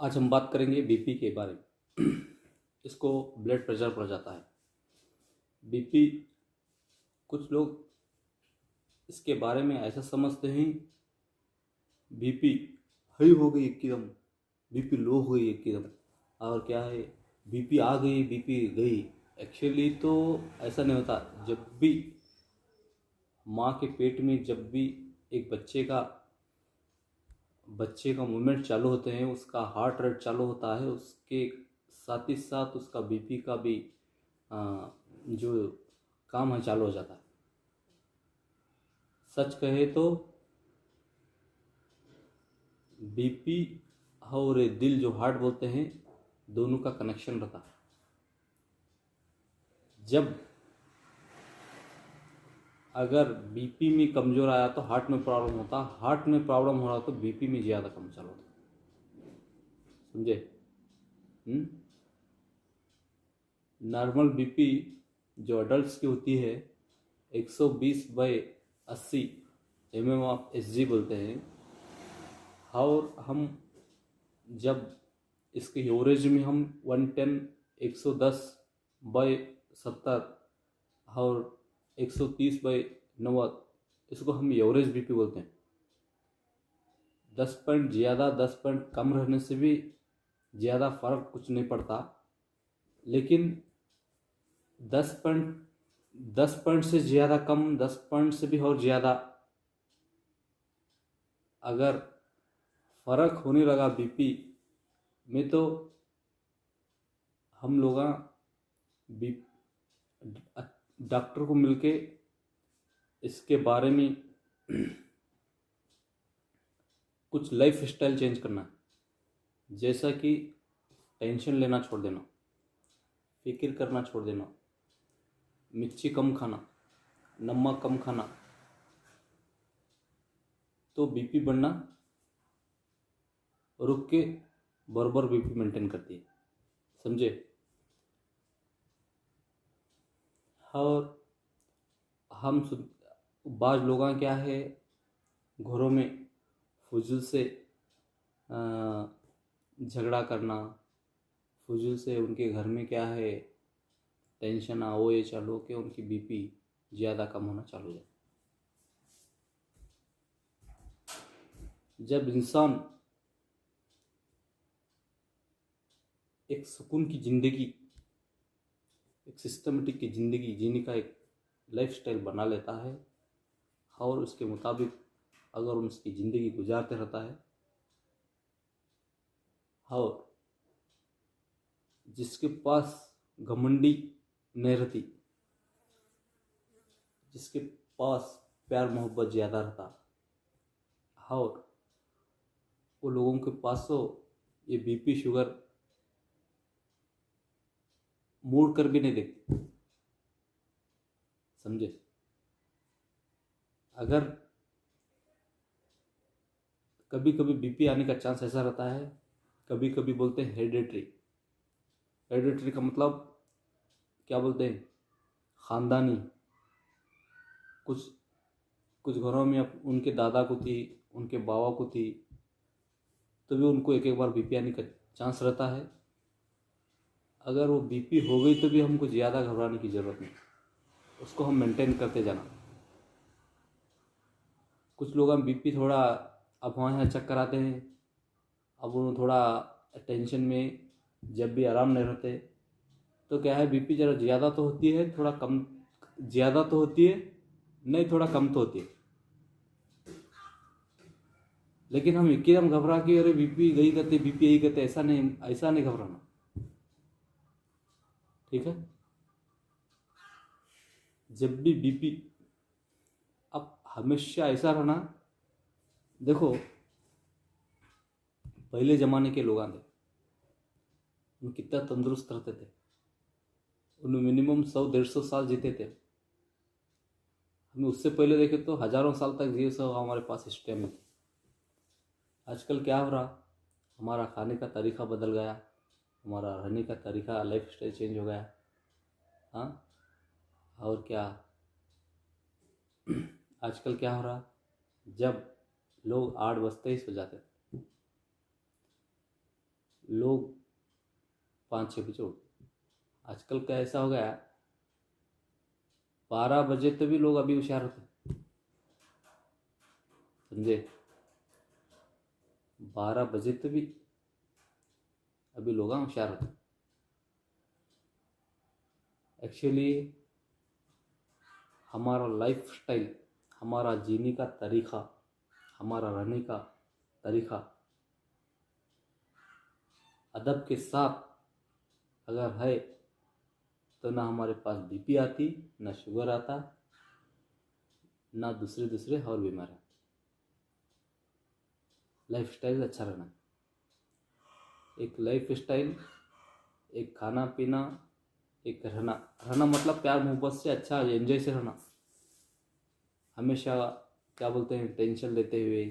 आज हम बात करेंगे बीपी के बारे में। इसको ब्लड प्रेशर पड़ जाता है। बीपी, कुछ लोग इसके बारे में ऐसा समझते हैं बीपी हाई हो गई एकदम, बीपी लो हो गई एकदम, और क्या है बीपी आ गई बीपी गई। एक्चुअली तो ऐसा नहीं होता। जब भी माँ के पेट में, जब भी एक बच्चे का मूवमेंट चालू होते हैं, उसका हार्ट रेट चालू होता है, उसके साथ ही साथ उसका बीपी का भी जो काम है चालू हो जाता है। सच कहे तो बीपी और दिल, जो हार्ट बोलते हैं, दोनों का कनेक्शन रहता है। जब अगर बीपी में कमज़ोर आया तो हार्ट में प्रॉब्लम होता, हार्ट में प्रॉब्लम हो रहा तो बीपी में ज़्यादा कम चालू होता। समझे? नॉर्मल बीपी जो अडल्ट की होती है 120/80 mm ऑफ Hg बोलते हैं। और हम जब इसके एवरेज में हम 110 110/70 और 130/90, इसको हम एवरेज बीपी बोलते हैं। 10 पॉइंट ज़्यादा 10 पॉइंट कम रहने से भी ज़्यादा फर्क कुछ नहीं पड़ता, लेकिन 10 पॉइंट से ज़्यादा कम, 10 पॉइंट से भी और ज़्यादा अगर फ़र्क होने लगा बीपी में, तो हम लोग डॉक्टर को मिलके इसके बारे में कुछ लाइफ स्टाइल चेंज करना, जैसा कि टेंशन लेना छोड़ देना, फिक्र करना छोड़ देना, मिर्ची कम खाना, नमक कम खाना, तो बीपी बढ़ना रुक के बराबर बीपी मेंटेन करती है। समझे? और हम बाज़ लोग क्या है, घरों में फजूल से झगड़ा करना, फजूल से उनके घर में क्या है टेंशन वो ये चालू के उनकी बीपी ज़्यादा कम होना चालू हो जाए। जब इंसान एक सुकून की ज़िंदगी, एक सिस्टमेटिक की ज़िंदगी जीने का एक लाइफस्टाइल बना लेता है और उसके मुताबिक अगर उसकी ज़िंदगी गुजारते रहता है, और जिसके पास घमंडी नहीं रहती, जिसके पास प्यार मोहब्बत ज़्यादा रहता, और वो लोगों के पास तो ये बीपी शुगर मोड़ कर भी नहीं देखते। समझे? अगर कभी कभी बीपी आने का चांस ऐसा रहता है, कभी कभी बोलते हैं हेरिडिटरी। हेरिडिटरी का मतलब क्या बोलते हैं? ख़ानदानी। कुछ कुछ घरों में उनके दादा को थी, उनके बाबा को थी, तो भी उनको एक एक बार बीपी आने का चांस रहता है। अगर वो बीपी हो गई तो भी हमको ज़्यादा घबराने की ज़रूरत नहीं, उसको हम मेंटेन करते जाना। कुछ लोग हम बीपी थोड़ा अब वहाँ यहाँ चेक कराते हैं, अब उन्हें थोड़ा टेंशन में जब भी आराम नहीं रहते, तो क्या है बीपी ज़रा ज़्यादा तो होती है, थोड़ा कम, ज़्यादा तो होती है नहीं, थोड़ा कम तो होती है। लेकिन हम एकदम घबरा के अरे बीपी गई करते, बीपी यही करते, ऐसा नहीं घबराना। ठीक है? जब भी बीपी, अब हमेशा ऐसा रहना, देखो पहले ज़माने के लोग थे, उन कितना तंदुरुस्त रहते थे, उन मिनिमम 100-150 साल जीते थे। हमें उससे पहले देखे तो हज़ारों साल तक जिए सब हमारे पास हिस्ट्री में थी। आजकल क्या हो रहा, हमारा खाने का तरीका बदल गया, हमारा रहने का तरीका, लाइफ स्टाइल चेंज हो गया। हाँ, और क्या आजकल क्या हो रहा, जब लोग 8 बजते ही सो जाते, लोग 5-6 बजे उठते। आजकल का ऐसा हो गया 12 बजे तो भी लोग अभी होशियार होते, समझे? 12 बजे तो भी अभी लोग होशियार होते। एक्चुअली हमारा लाइफ स्टाइल, हमारा जीने का तरीक़ा, हमारा रहने का तरीक़ा अदब के साथ अगर है तो ना हमारे पास बीपी आती, ना शुगर आता, ना दूसरे और बीमार। लाइफ स्टाइल अच्छा रहना, एक लाइफ स्टाइल, एक खाना पीना, एक रहना मतलब प्यार मोहब्बत से, अच्छा एंजॉय से रहना। हमेशा क्या बोलते हैं टेंशन लेते हुए,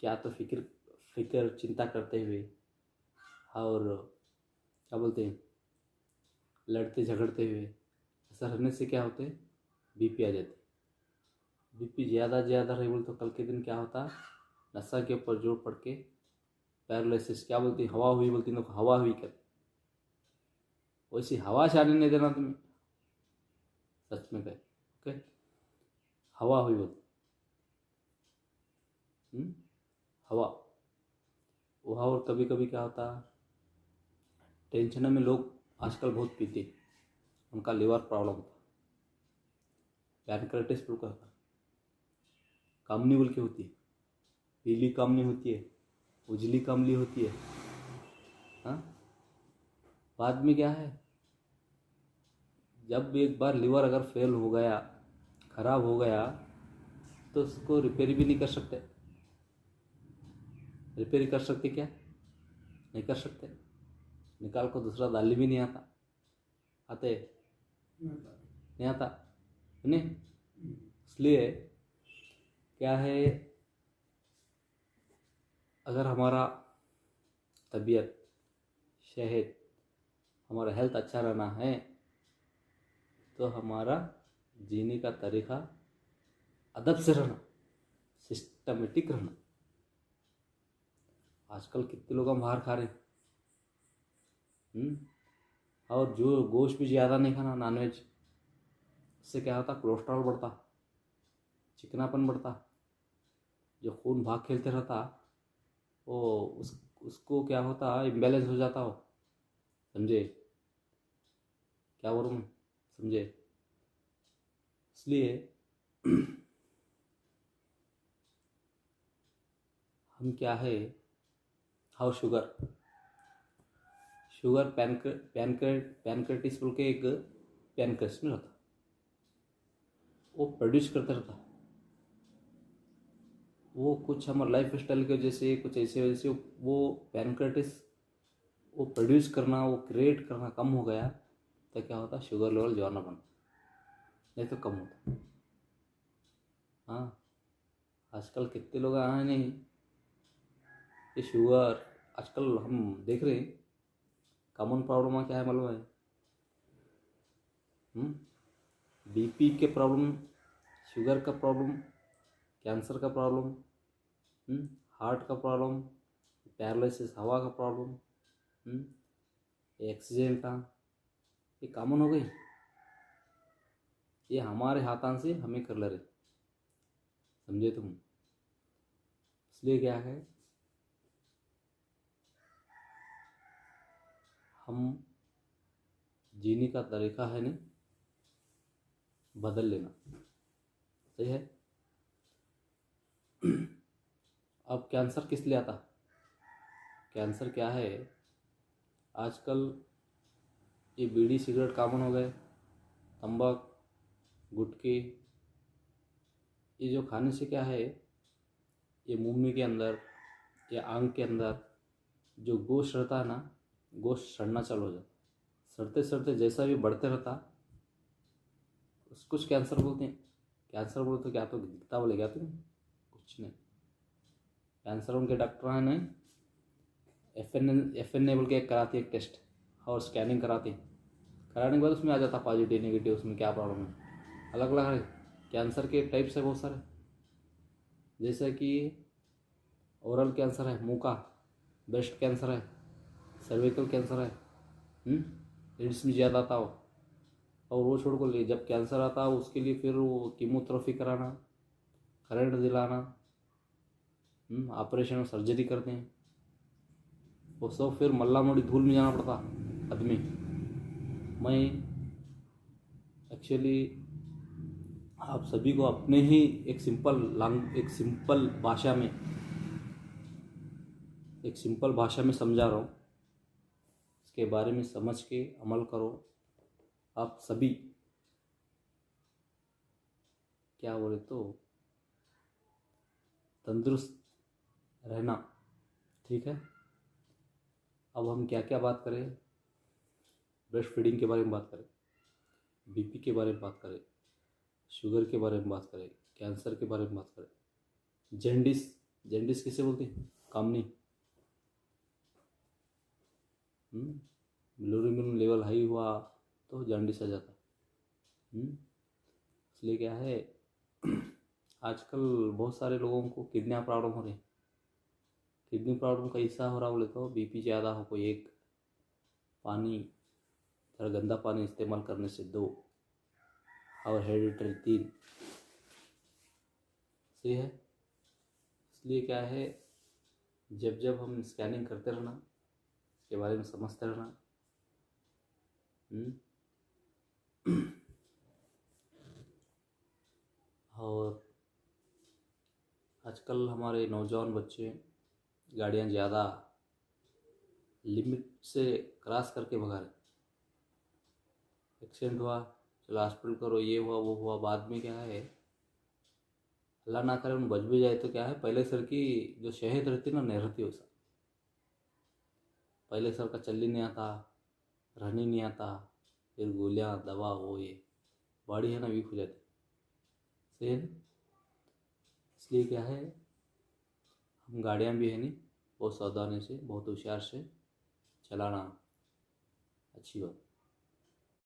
क्या तो फिक्र चिंता करते हुए, और क्या बोलते हैं लड़ते झगड़ते हुए, ऐसा रहने से क्या होते हैं बीपी आ जाती। बीपी ज़्यादा रहे बोल तो कल के दिन क्या होता, नशा के ऊपर जोर पड़ के पैरालिसिस, क्या बोलती हवा हुई, बोलती ना हवा हुई कर, वैसी हवा से आने नहीं देना तुम्हें, सच में कहे ओके, हवा हुई बोलती हवा वह। और कभी कभी क्या होता, टेंशन में लोग आजकल बहुत पीते, उनका लिवर प्रॉब्लम होता, पैनक्रेटिस का कामनी बोल के होती है, पीली कामनी होती है, उजली कामली होती है। हाँ, बाद में क्या है, जब एक बार लिवर अगर फेल हो गया, खराब हो गया, तो उसको रिपेयर भी नहीं कर सकते। रिपेयर कर सकते क्या? नहीं कर सकते। निकाल को दूसरा डालने भी नहीं आता, आते नहीं आता नहीं। इसलिए क्या है, अगर हमारा तबीयत, सेहत, हमारा हेल्थ अच्छा रहना है तो हमारा जीने का तरीक़ा अदब से रहना, सिस्टमेटिक रहना। आजकल कितने लोग हम बाहर खा रहे और जो गोश्त भी ज़्यादा नहीं खाना, नॉनवेज, उससे क्या होता कोलेस्ट्रॉल बढ़ता, चिकनापन बढ़ता, जो खून भाग खेलते रहता वो उसको क्या होता इम्बैलेंस हो जाता हो, समझे क्या बोलूँ मैं, समझे? इसलिए हम क्या है, हाउ शुगर पैनक्रेटिस बोल के एक पैनक्रेस में रहता, वो प्रोड्यूस करता रहता, वो कुछ हमारे लाइफ स्टाइल के वजह से, कुछ ऐसे वजह से वो पैनक्रेटिस वो प्रोड्यूस करना, वो क्रिएट करना कम हो गया, तो क्या होता शुगर लेवल ज़्यादा बन, नहीं तो कम होता। हाँ, आजकल कितने लोग आए नहीं, ये शुगर आजकल हम देख रहे हैं कॉमन प्रॉब्लम क्या है मालूम है? बीपी के प्रॉब्लम, शुगर का प्रॉब्लम, कैंसर का प्रॉब्लम, हार्ट का प्रॉब्लम, पैरालिसिस, हवा का प्रॉब्लम, एक्सीडेंट का, ये कॉमन हो गई। ये हमारे हाथान से हमें कर ले रहे, समझे तुम? इसलिए क्या है, हम जीने का तरीक़ा है नहीं बदल लेना, सही है? अब कैंसर किस लिए आता? कैंसर क्या है, आजकल ये बीड़ी सिगरेट कॉमन हो गए, तंबाकू, गुटखे, ये जो खाने से क्या है, ये मुंह के अंदर या आंख के अंदर जो गोश्त रहता है ना, गोश्त सड़ना चालू हो जाता, सड़ते सड़ते जैसा भी बढ़ते रहता, कुछ कैंसर बोलते हैं। कैंसर बोलते तो क्या तो दिखता बोले क्या तुम? कुछ नहीं। कैंसर उनके डॉक्टर हैं नहीं, एफ एन ए बोल के एक कराती है एक टेस्ट, और स्कैनिंग कराती, कराने के बाद उसमें आ जाता पॉजिटिव नेगेटिव, उसमें क्या प्रॉब्लम है। अलग अलग है कैंसर के टाइप्स है बहुत सारे, जैसे कि ओरल कैंसर है मुंह का, ब्रेस्ट कैंसर है, सर्विकल कैंसर है, एड्स में ज़्यादा आता हो, और वो छोड़ को ले, जब कैंसर आता हो उसके लिए फिर वो कीमोथेरेपी कराना, करंट दिलाना, ऑपरेशन और सर्जरी करते हैं, वो सब फिर मल्ला मोड़ी धूल में जाना पड़ता आदमी। मैं एक्चुअली आप सभी को अपने ही एक सिंपल भाषा में समझा रहा हूँ। इसके बारे में समझ के अमल करो। आप सभी क्या बोले तो तंदुरुस्त रहना, ठीक है। अब हम क्या क्या बात करें? ब्रेस्ट फीडिंग के बारे में बात करें, बीपी के बारे में बात करें, शुगर के बारे में बात करें, कैंसर के बारे में बात करें, जेंडिस किसे बोलते हैं? कामनी। बिलोरुबिन लेवल हाई हुआ तो जॉन्डिस आ जाता। इसलिए क्या है, आजकल बहुत सारे लोगों को किडनी प्रॉब्लम हो रही है। किडनी प्रॉब्लम कैसा हो रहा बोले तो बीपी ज़्यादा हो कोई एक, पानी थोड़ा गंदा पानी इस्तेमाल करने से 2, और हेरिडिटरी 3 सही है। इसलिए क्या है, जब हम स्कैनिंग करते रहना, इसके बारे में समझते रहना। और आजकल हमारे नौजवान बच्चे गाड़ियाँ ज़्यादा लिमिट से क्रॉस करके भगा रहे। एक्सीडेंट हुआ, चलो हॉस्पिटल करो, ये हुआ वो हुआ, बाद में क्या है, अल्लाह ना करे उन बच भी जाए तो क्या है, पहले सर की जो शहद रहती ना, नहीं रहती वैसा। पहले सर का चलनी नहीं आता, रहनी नहीं आता, फिर गोलियाँ दवा वो ये, बॉडी है ना वीक हो जाती, सही है ना। इसलिए क्या है, हम गाड़ियाँ भी है नहीं, बहुत सावधानी से, बहुत होशियार से चलाना, अच्छी बात।